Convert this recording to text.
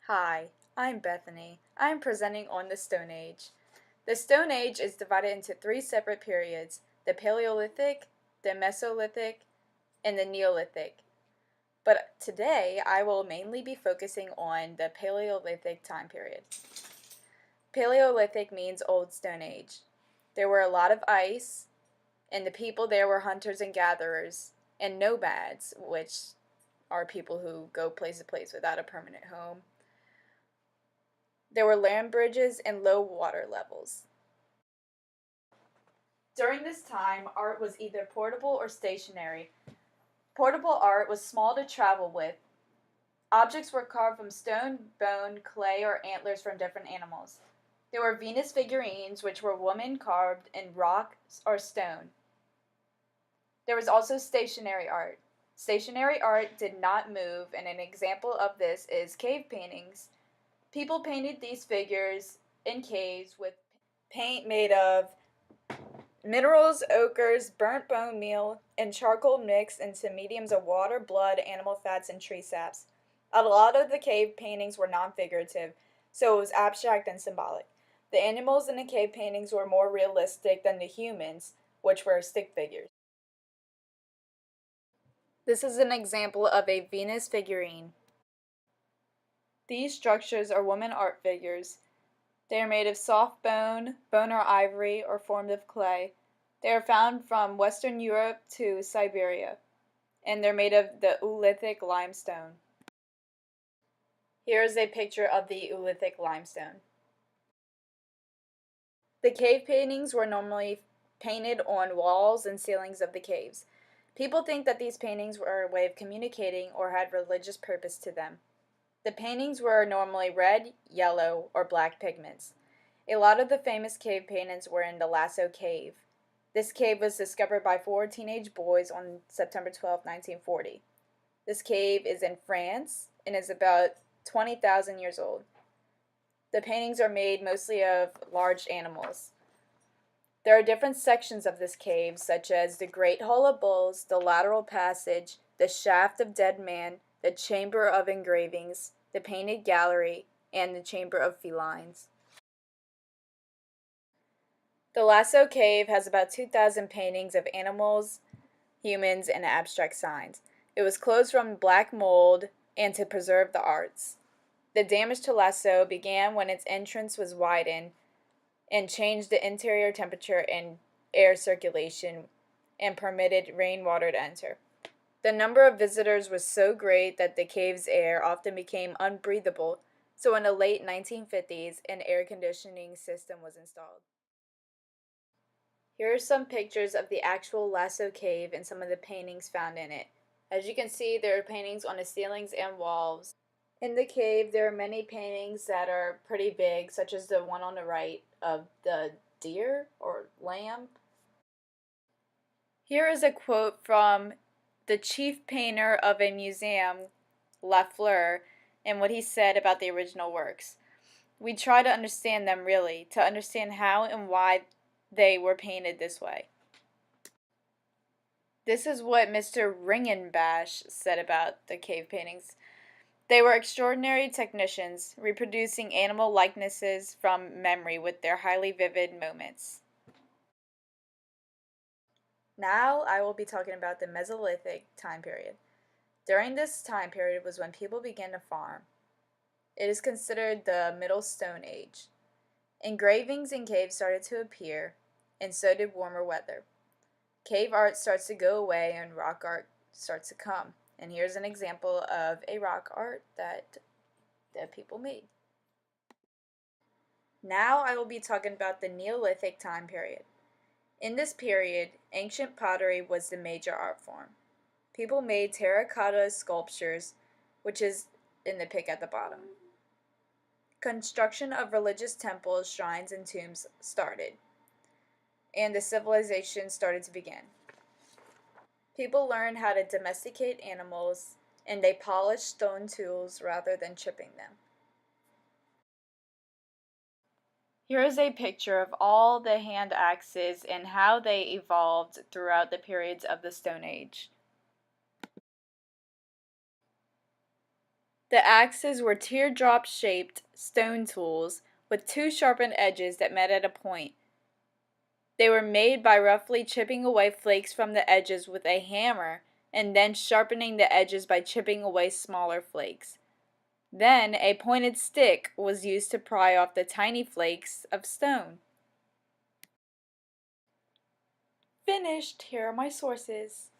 Hi, I'm Bethany. I'm presenting on the Stone Age. The Stone Age is divided into three separate periods: the Paleolithic, the Mesolithic, and the Neolithic. But today I will mainly be focusing on the Paleolithic time period. Paleolithic means Old Stone Age. There were a lot of ice, and the people there were hunters and gatherers, and nomads, which are people who go place to place without a permanent home. There were land bridges and low water levels. During this time, art was either portable or stationary. Portable art was small to travel with. Objects were carved from stone, bone, clay, or antlers from different animals. There were Venus figurines, which were women carved in rock or stone. There was also stationary art. Stationary art did not move, and an example of this is cave paintings. People painted these figures in caves with paint made of minerals, ochres, burnt bone meal, and charcoal mixed into mediums of water, blood, animal fats, and tree saps. A lot of the cave paintings were non-figurative, so it was abstract and symbolic. The animals in the cave paintings were more realistic than the humans, which were stick figures. This is an example of a Venus figurine. These structures are woman art figures. They are made of soft bone, bone or ivory, or formed of clay. They are found from Western Europe to Siberia, and they're made of the Oolithic limestone. Here is a picture of the Oolithic limestone. The cave paintings were normally painted on walls and ceilings of the caves. People think that these paintings were a way of communicating or had religious purpose to them. The paintings were normally red, yellow, or black pigments. A lot of the famous cave paintings were in the Lascaux Cave. This cave was discovered by four teenage boys on September 12, 1940. This cave is in France and is about 20,000 years old. The paintings are made mostly of large animals. There are different sections of this cave, such as the Great Hall of Bulls, the Lateral Passage, the Shaft of Dead Man, the Chamber of Engravings, the Painted Gallery, and the Chamber of Felines. The Lascaux Cave has about 2,000 paintings of animals, humans, and abstract signs. It was closed from black mold and to preserve the arts. The damage to Lascaux began when its entrance was widened and changed the interior temperature and air circulation and permitted rainwater to enter. The number of visitors was so great that the cave's air often became unbreathable, so in the late 1950s, an air conditioning system was installed. Here are some pictures of the actual Lascaux Cave and some of the paintings found in it. As you can see, there are paintings on the ceilings and walls. In the cave, there are many paintings that are pretty big, such as the one on the right of the deer or lamb. Here is a quote from the chief painter of a museum, Lafleur, and what he said about the original works. We try to understand them really, to understand how and why they were painted this way. This is what Mr. Ringenbash said about the cave paintings. They were extraordinary technicians, reproducing animal likenesses from memory with their highly vivid moments. Now I will be talking about the Mesolithic time period. During this time period was when people began to farm. It is considered the Middle Stone Age. Engravings in caves started to appear, and so did warmer weather. Cave art starts to go away and rock art starts to come. And here's an example of a rock art that people made. Now I will be talking about the Neolithic time period. In this period, ancient pottery was the major art form. People made terracotta sculptures, which is in the pic at the bottom. Construction of religious temples, shrines, and tombs started, and the civilization started to begin. People learned how to domesticate animals, and they polished stone tools rather than chipping them. Here is a picture of all the hand axes and how they evolved throughout the periods of the Stone Age. The axes were teardrop-shaped stone tools with two sharpened edges that met at a point. They were made by roughly chipping away flakes from the edges with a hammer and then sharpening the edges by chipping away smaller flakes. Then a pointed stick was used to pry off the tiny flakes of stone. Finished. Here are my sources.